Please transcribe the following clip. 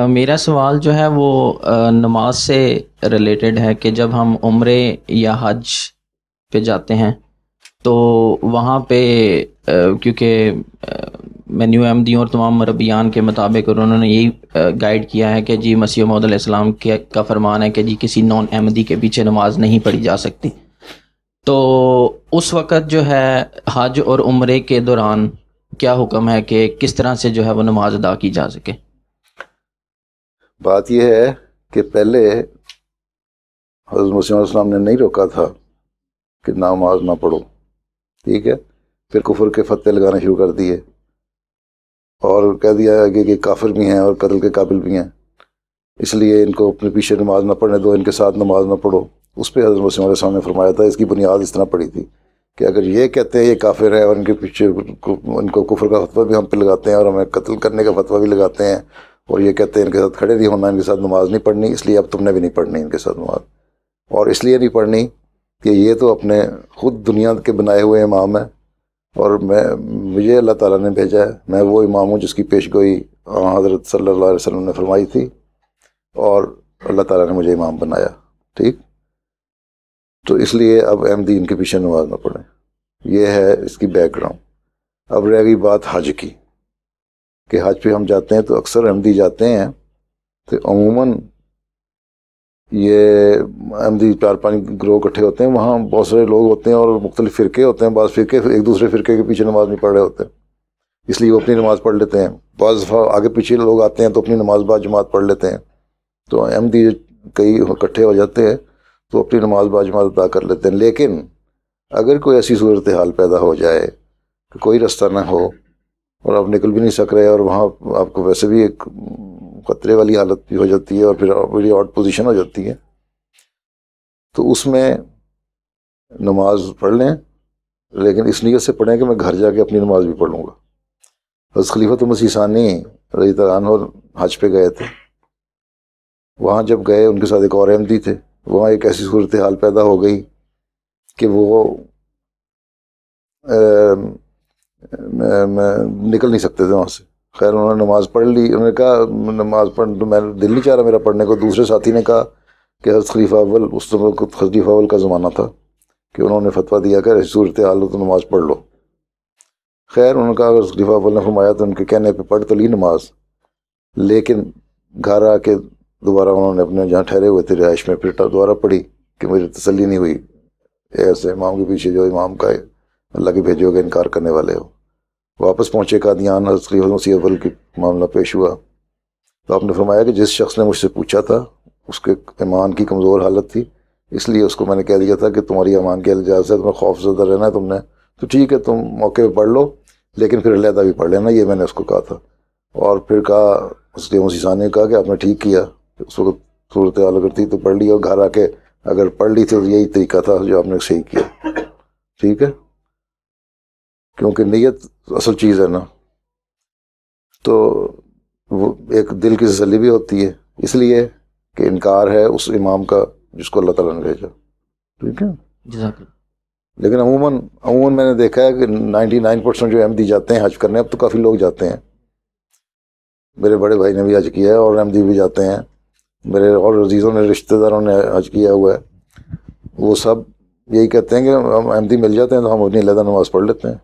میرا سوال جو ہے وہ نماز سے ریلیٹڈ ہے کہ جب ہم عمرے یا حج پہ جاتے ہیں تو وہاں پہ کیونکہ میں نیو احمدیوں اور تمام مربیان کے مطابق اور انہوں نے یہی گائیڈ کیا ہے کہ جی مسیح موعود علیہ السلام کا فرمان ہے کہ جی کسی نان احمدی کے پیچھے نماز نہیں پڑھی جا سکتی. تو اس وقت جو ہے حج اور عمرے کے دوران کیا حکم ہے کہ کس طرح سے جو ہے وہ نماز ادا کی جا سکے؟ بات یہ ہے کہ پہلے حضرت مسیح علیہ السلام نے نہیں روکا تھا کہ نماز نہ پڑھو، ٹھیک ہے. پھر کفر کے فتوے لگانے شروع کر دیے اور کہہ دیا کہ کافر بھی ہیں اور قتل کے قابل بھی ہیں، اس لیے ان کو اپنے پیچھے نماز نہ پڑھنے دو، ان کے ساتھ نماز نہ پڑھو. اس پہ حضرت مسیح علیہ السلام نے فرمایا تھا، اس کی بنیاد اس طرح پڑی تھی کہ اگر یہ کہتے ہیں یہ کافر ہے اور ان کے پیچھے ان کو کفر کا فتویٰ بھی ہم پہ لگاتے ہیں اور ہمیں قتل کرنے کا فتویٰ بھی لگاتے ہیں اور یہ کہتے ہیں ان کے ساتھ کھڑے نہیں ہونا، ان کے ساتھ نماز نہیں پڑھنی، اس لیے اب تم نے بھی نہیں پڑھنی ان کے ساتھ نماز. اور اس لیے نہیں پڑھنی کہ یہ تو اپنے خود دنیا کے بنائے ہوئے امام ہیں اور مجھے اللہ تعالیٰ نے بھیجا ہے، میں وہ امام ہوں جس کی پیش گوئی حضرت صلی اللہ علیہ وسلم نے فرمائی تھی اور اللہ تعالیٰ نے مجھے امام بنایا، ٹھیک. تو اس لیے اب احمدی ان کے پیچھے نماز نہ پڑھیں. یہ ہے اس کی بیک گراؤنڈ. اب رہ گئی بات حج کی کہ حج پہ ہم جاتے ہیں تو اکثر احمدی جاتے ہیں تو عموماً یہ احمدی 4-5 گروہ اکٹھے ہوتے ہیں، وہاں بہت سارے لوگ ہوتے ہیں اور مختلف فرقے ہوتے ہیں. بعض فرقے ایک دوسرے فرقے کے پیچھے نماز نہیں پڑھ رہے ہوتے، اس لیے وہ اپنی نماز پڑھ لیتے ہیں. بعض دفعہ آگے پیچھے لوگ آتے ہیں تو اپنی نماز بعد جماعت پڑھ لیتے ہیں. تو احمدی کئی اکٹھے ہو جاتے ہیں تو اپنی نماز بعد جماعت ادا کر لیتے ہیں. لیکن اگر کوئی ایسی صورتحال پیدا ہو جائے کہ کوئی رستہ نہ ہو اور آپ نکل بھی نہیں سک رہے اور وہاں آپ کو ویسے بھی ایک خطرے والی حالت بھی ہو جاتی ہے اور پھر بڑی آؤٹ پوزیشن ہو جاتی ہے، تو اس میں نماز پڑھ لیں، لیکن اس نیت سے پڑھیں کہ میں گھر جا کے اپنی نماز بھی پڑھ لوں گا. حضرت خلیفۃ المسیح ثانی رضی اللہ عنہ حج پہ گئے تھے. وہاں جب گئے ان کے ساتھ ایک اور احمدی تھے، وہاں ایک ایسی صورتحال پیدا ہو گئی کہ وہ نکل نہیں سکتے تھے وہاں سے. خیر انہوں نے نماز پڑھ لی. انہوں نے کہا نماز پڑھ تو میں دل نہیں چاہ رہا میرا پڑھنے کو. دوسرے ساتھی نے کہا کہ حضرت خلیفہ اول، اس وقت خلیفہ اول کا زمانہ تھا، کہ انہوں نے فتویٰ دیا کہ ایسی صورتحال ہو تو نماز پڑھ لو. خیر انہوں نے کہا اگر خلیفہ اول نے فرمایا تو ان کے کہنے پہ پڑھ تو لی نماز، لیکن گھر آ کے دوبارہ انہوں نے اپنے جہاں ٹھہرے ہوئے تھے رہائش میں پھر دوبارہ پڑھی کہ مجھے تسلی نہیں ہوئی ایسے امام کے پیچھے جو امام کا اللہ کے بھیجے ہوئے انکار کرنے والے ہو. واپس پہنچے قادیان، حضرت خلیفہ مسیح اول کی معاملہ پیش ہوا تو آپ نے فرمایا کہ جس شخص نے مجھ سے پوچھا تھا اس کے ایمان کی کمزور حالت تھی، اس لیے اس کو میں نے کہہ دیا تھا کہ تمہاری ایمان کی اجازت ہے، تمہیں خوف زدہ رہنا ہے تم نے، تو ٹھیک ہے تم موقع پہ پڑھ لو لیکن پھر علیحدہ بھی پڑھ لینا، یہ میں نے اس کو کہا تھا. اور پھر کہا اس لیے مسیح ثانی نے کہا کہ آپ نے ٹھیک کیا، اس وقت صورتحال اگر تھی تو پڑھ لی اور گھر آ کے اگر پڑھ لی تھی تو یہی طریقہ تھا جو آپ نے صحیح کیا، ٹھیک ہے. کیونکہ نیت اصل چیز ہے نا، تو وہ ایک دل کی تسلی بھی ہوتی ہے اس لیے کہ انکار ہے اس امام کا جس کو اللہ تعالیٰ نے بھیجا، ٹھیک ہے. جزاک اللہ. لیکن عموماً میں نے دیکھا ہے کہ 99% جو احمدی جاتے ہیں حج کرنے، اب تو کافی لوگ جاتے ہیں، میرے بڑے بھائی نے بھی حج کیا ہے اور احمدی بھی جاتے ہیں، میرے اور عزیزوں نے رشتہ داروں نے حج کیا ہوا ہے، وہ سب یہی کہتے ہیں کہ ہم احمدی مل جاتے ہیں تو ہم اپنی علیحدہ نماز پڑھ لیتے ہیں.